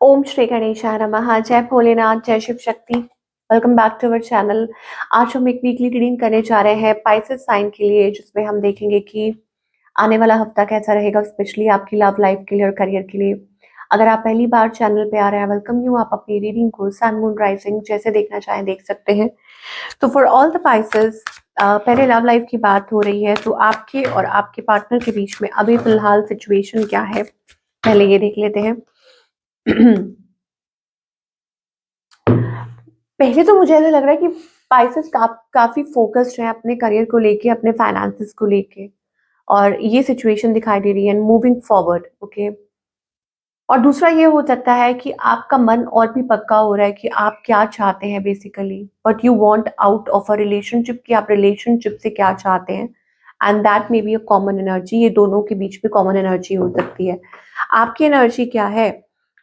ओम श्री गणेशाय नमः। जय भोलेनाथ, जय Shiv Shakti. Welcome back to our channel. आज हम एक वीकली रीडिंग करने जा रहे हैं पाइसेस साइन के लिए, जिसमें हम देखेंगे कि आने वाला हफ्ता कैसा रहेगा, स्पेशली आपकी लव लाइफ के लिए और करियर के लिए। अगर आप पहली बार चैनल पे आ रहे हैं, वेलकम यू। आप अपनी रीडिंग को सन मून राइजिंग जैसे देखना चाहें देख सकते हैं। तो फॉर ऑल द पाइसेस, पहले लव लाइफ की बात हो रही है, तो आपके और आपके पार्टनर के बीच में अभी फिलहाल सिचुएशन क्या है, पहले ये देख लेते हैं। पहले तो मुझे ऐसा लग रहा है कि पाइसेस काफी फोकस्ड है अपने करियर को लेके, अपने फाइनेंसेस को लेके, और ये सिचुएशन दिखाई दे रही है मूविंग फॉरवर्ड। ओके, और दूसरा ये हो सकता है कि आपका मन और भी पक्का हो रहा है कि आप क्या चाहते हैं basically, but you want out of a relationship, कि आप रिलेशनशिप से क्या चाहते हैं। And that may be a common energy, ये दोनों के बीच में कॉमन एनर्जी हो सकती है। आपकी एनर्जी क्या है?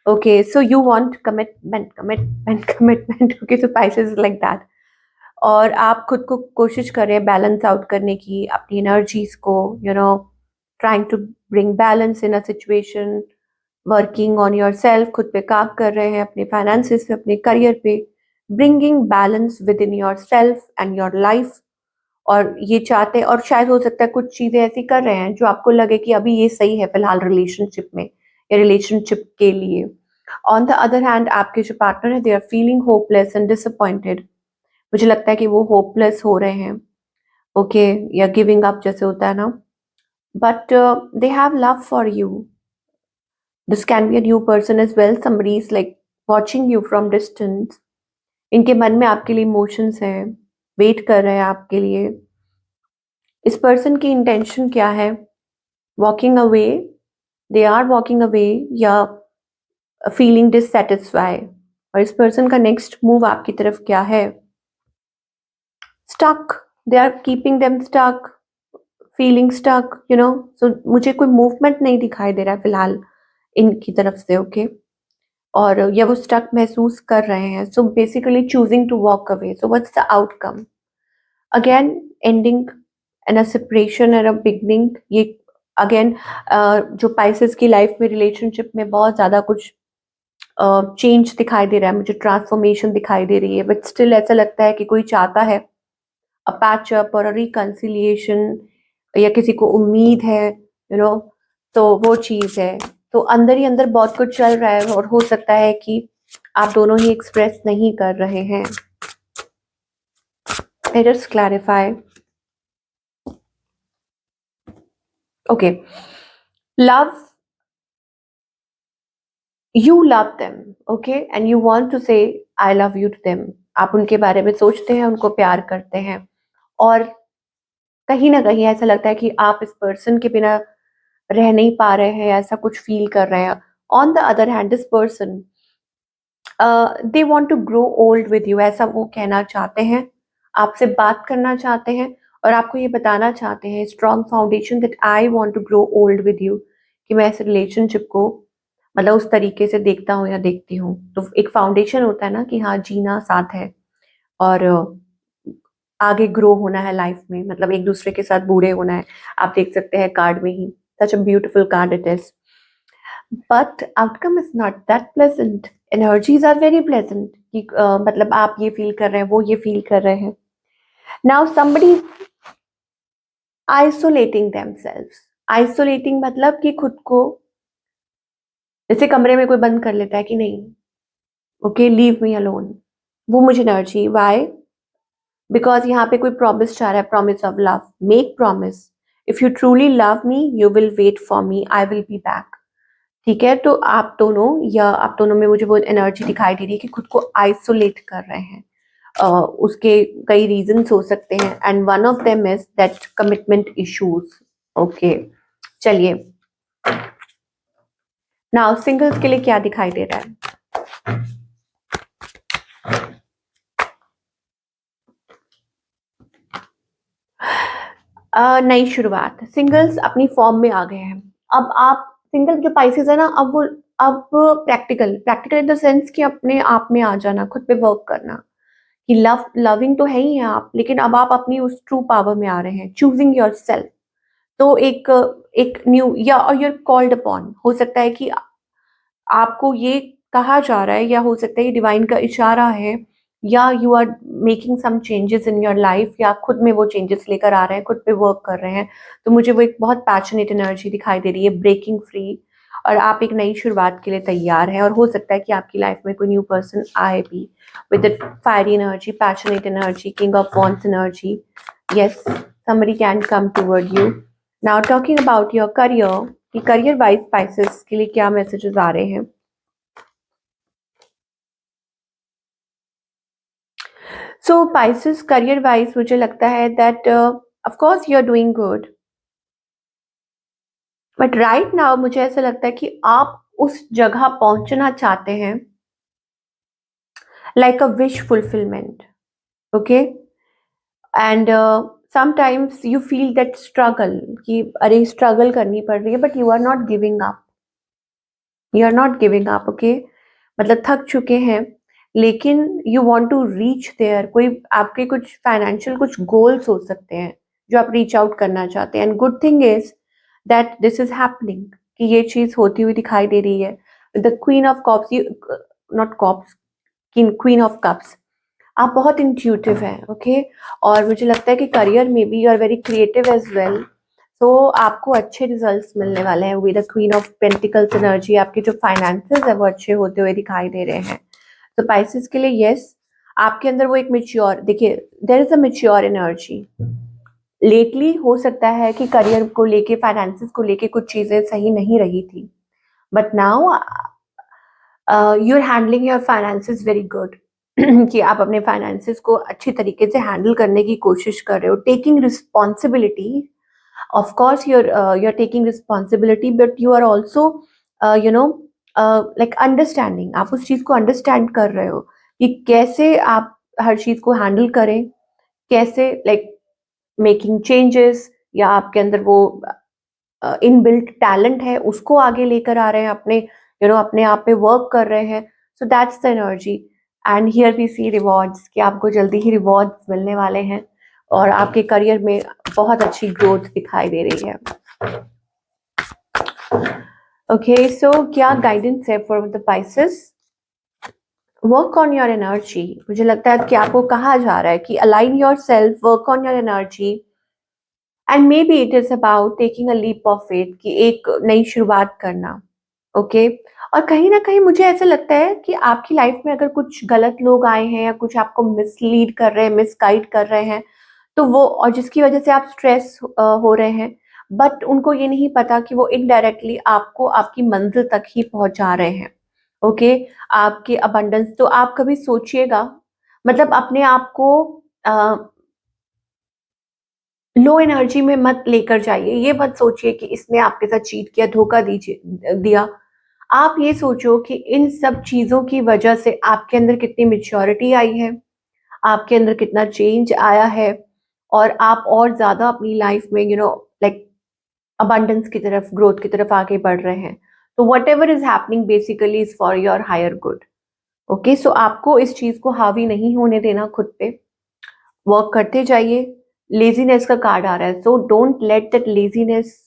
Okay, so you want commitment commitment commitment. Okay, so Pisces is like that. और आप खुद को कोशिश कर रहे हैं बैलेंस आउट करने की, अपनी एनर्जीज को, trying to bring balance in a situation, working on yourself, खुद पे काम कर रहे हैं, अपने फाइनेंसिस पे, अपने करियर पे, bringing balance with in your self and your life. और ये चाहते हैं, और शायद हो सकता है कुछ चीजें ऐसी कर रहे हैं जो आपको लगे कि अभी ये सही है फिलहाल रिलेशनशिप में या रिलेशनशिप के लिए। ऑन द अदर हैंड, आपके जो पार्टनर है, they are feeling hopeless and disappointed. मुझे लगता है कि वो होपलेस हो रहे हैं, ओके, या गिविंग अप जैसे होता है ना, but they have love for you. This can be a new person as well, somebody is like watching you from distance। इनके मन में आपके लिए इमोशंस हैं, वेट कर रहे हैं आपके लिए। इस पर्सन की इंटेंशन क्या है? Walking away, they are walking away, या फीलिंग डिससेटिस्फाई। और इस पर्सन का नेक्स्ट मूव आपकी तरफ क्या है? Stuck, they are keeping them stuck, feeling stuck, so मुझे कोई मूवमेंट नहीं दिखाई दे रहा है फिलहाल इनकी तरफ से। ओके, और या वो स्टक महसूस कर रहे हैं, so basically choosing to walk away. So what's the outcome? Again ending and a separation and a beginning. ये अगेन जो पाइसेस की लाइफ में रिलेशनशिप में बहुत ज्यादा कुछ चेंज दिखाई दे रहा है, मुझे ट्रांसफॉर्मेशन दिखाई दे रही है, बट स्टिल ऐसा लगता है कि कोई चाहता है अ पैचअप और अ रिकंसिलिएशन, या किसी को उम्मीद है, तो वो चीज है। तो अंदर ही अंदर बहुत कुछ चल रहा है, और हो सकता है कि आप दोनों ही एक्सप्रेस नहीं कर रहे हैं। Let us clarify. Okay, love, you love them, okay, and you want to say I love you to them। आप उनके बारे में सोचते हैं, उनको प्यार करते हैं, और कहीं ना कहीं ऐसा लगता है कि आप इस पर्सन के बिना रह नहीं पा रहे हैं, ऐसा कुछ फील कर रहे हैं। On the other hand, this person, they want to grow old with you, ऐसा वो कहना चाहते हैं, आपसे बात करना चाहते हैं, और आपको ये बताना चाहते हैं, strong foundation, that I want to grow old with you, कि मैं इस रिलेशनशिप को मतलब उस तरीके से देखता हूँ या देखती हूँ। तो एक फाउंडेशन होता है ना कि हाँ, जीना साथ है, और आगे ग्रो होना है लाइफ में, मतलब एक दूसरे के साथ बूढ़े होना है। आप देख सकते हैं कार्ड में ही, such a beautiful card it is, but outcome is not that pleasant. Energies are very pleasant, कि मतलब आप ये फील कर रहे हैं, वो ये फील कर रहे हैं। Now somebody isolating themselves. Isolating मतलब कि खुद को जैसे कमरे में कोई बंद कर लेता है कि नहीं, ओके, लीव मी अलोन। वो मुझे एनर्जी, वाई? बिकॉज यहाँ पे कोई प्रॉमिस चाह रहा है, promise of love. Make promise, if you truly love me you will wait for me, I will be back. ठीक है, तो आप दोनों, या आप दोनों में मुझे वो एनर्जी दिखाई दे रही है कि खुद को आइसोलेट कर रहे हैं। उसके कई रीजंस हो सकते हैं, and one of them is that commitment issues. Okay, चलिए, नाउ सिंगल्स के लिए क्या दिखाई दे रहा है? नई शुरुआत। सिंगल्स अपनी फॉर्म में आ गए हैं। अब आप सिंगल जो पाइसेस है ना, अब practical practical in the sense कि अपने आप में आ जाना, खुद पे वर्क करना, कि लविंग तो है ही है आप, लेकिन अब आप अपनी उस ट्रू पावर में आ रहे हैं, चूजिंग योर सेल्फ। तो एक एक न्यू, या और यूर कॉल्ड अपॉन, हो सकता है कि आपको ये कहा जा रहा है, या हो सकता है ये डिवाइन का इशारा है, या you are making some changes in your life, या खुद में वो चेंजेस लेकर आ रहे हैं, खुद पे वर्क कर रहे हैं। तो मुझे वो एक बहुत पैशनेट एनर्जी दिखाई दे रही है, ब्रेकिंग फ्री, और आप एक नई शुरुआत के लिए तैयार हैं। और हो सकता है कि आपकी लाइफ में कोई न्यू पर्सन आए भी with that fiery energy, passionate energy, king of wands energy. Yes, somebody can come toward you. Now talking about your career, कि career wise Pisces के लिए क्या messages आ रहे हैं? So Pisces career wise मुझे लगता है that of course you are doing good, but right now मुझे ऐसा लगता है कि आप उस जगह पहुंचना चाहते हैं, like a wish fulfillment, okay? And sometimes you feel that struggle कि अरे struggle करनी पड़ रही है, but you are not giving up. You are not giving up, okay? मतलब थक चुके हैं, लेकिन you want to reach there. कोई आपके कुछ financial कुछ goals हो सकते हैं जो आप reach out करना चाहते हैं. And good thing is that this is happening, कि ये चीज होती हुई दिखाई दे रही है. The Queen of Cups, not Cups, Queen of Cups. आप बहुत इंट्यूटिव हैं, ओके? और मुझे लगता है कि करियर में भी you are very creative as well, तो आपको अच्छे रिजल्ट्स मिलने वाले हैं with the queen of pentacles energy. आपके जो फाइनेंसेस है वो अच्छे होते हुए दिखाई दे रहे हैं। तो पाइसेस के लिए यस, आपके अंदर वो एक मेच्योर, देखिए there is a mature energy. Lately हो सकता है कि करियर को लेके, फाइनेंसेस को लेके कुछ चीजें सही नहीं रही थी, but now you are handling your finances very good, कि आप अपने फाइनेंसेस को अच्छी तरीके से हैंडल करने की कोशिश कर रहे हो, taking responsibility. Of course you are taking responsibility, but you are also you know like understanding. आप उस चीज को अंडरस्टैंड कर रहे हो कि कैसे आप हर चीज को हैंडल करें, कैसे लाइक मेकिंग चेंजेस, या आपके अंदर वो इनबिल्ट टैलेंट है उसको आगे लेकर आ रहे हैं, अपने अपने आप पे वर्क कर रहे हैं। So that's the energy, and here we see rewards, कि आपको जल्दी ही रिवॉर्ड्स मिलने वाले हैं और आपके करियर में बहुत अच्छी ग्रोथ दिखाई दे रही है। ओके, सो क्या गाइडेंस है for the Pisces? Work on your energy. मुझे लगता है कि आपको कहा जा रहा है कि align yourself, work on your energy, and maybe it is about taking a leap of faith, कि एक नई शुरुआत करना, ओके? और कहीं ना कहीं मुझे ऐसा लगता है कि आपकी लाइफ में अगर कुछ गलत लोग आए हैं या कुछ आपको मिसलीड कर रहे हैं, मिसगाइड कर रहे हैं, तो वो, और जिसकी वजह से आप स्ट्रेस हो रहे हैं, बट उनको ये नहीं पता कि वो इनडायरेक्टली आपको आपकी मंजिल तक ही पहुंचा रहे हैं, ओके? आपके अबंडेंस, तो आप कभी सोचिएगा, मतलब अपने आप को लो एनर्जी में मत लेकर जाइए। ये मत सोचिए कि इसने आपके साथ चीट किया, धोखा दिया। आप ये सोचो कि इन सब चीज़ों की वजह से आपके अंदर कितनी मैच्योरिटी आई है, आपके अंदर कितना चेंज आया है, और आप और ज़्यादा अपनी लाइफ में लाइक अबंडेंस की तरफ, ग्रोथ की तरफ आगे बढ़ रहे हैं। तो whatever is happening basically is for your higher good, okay? So आपको इस चीज़ को हावी नहीं होने देना खुद पे, वर्क करते जाइए। लेजीनेस का कार्ड आ रहा है, so don't let that laziness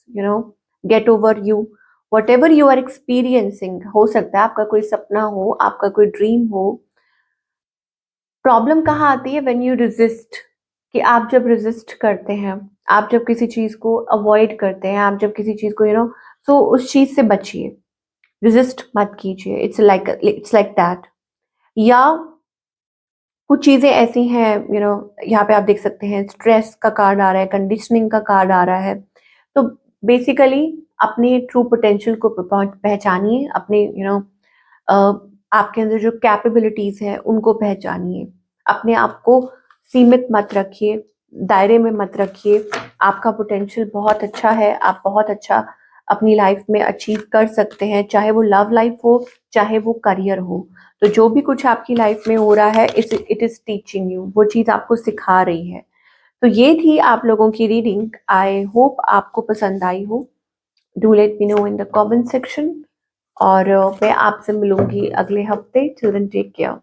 get over you. Whatever you are experiencing, हो सकता है आपका कोई सपना हो, आपका कोई ड्रीम हो। प्रॉब्लम कहाँ आती है? व्हेन यू रिजिस्ट, कि आप जब रिजिस्ट करते हैं, आप जब किसी चीज को अवॉइड करते हैं, आप जब किसी चीज को तो उस चीज से बचिए, रिजिस्ट मत कीजिए। It's like that. या कुछ चीजें ऐसी हैं, यहाँ पे आप देख सकते हैं स्ट्रेस का कार्ड आ रहा है, कंडीशनिंग का कार्ड आ रहा है। तो बेसिकली अपने ट्रू पोटेंशियल को पहचानिए, अपने आपके अंदर जो कैपेबिलिटीज है उनको पहचानिए, अपने आप को सीमित मत रखिए, दायरे में मत रखिए। आपका पोटेंशियल बहुत अच्छा है, आप बहुत अच्छा अपनी लाइफ में अचीव कर सकते हैं, चाहे वो लव लाइफ हो, चाहे वो करियर हो। तो जो भी कुछ आपकी लाइफ में हो रहा है, इट इज टीचिंग यू, वो चीज आपको सिखा रही है। तो ये थी आप लोगों की रीडिंग। आई होप आपको पसंद आई हो। Do let me know in the comment section, और मैं आपसे मिलूंगी अगले हफ्ते। Children take care.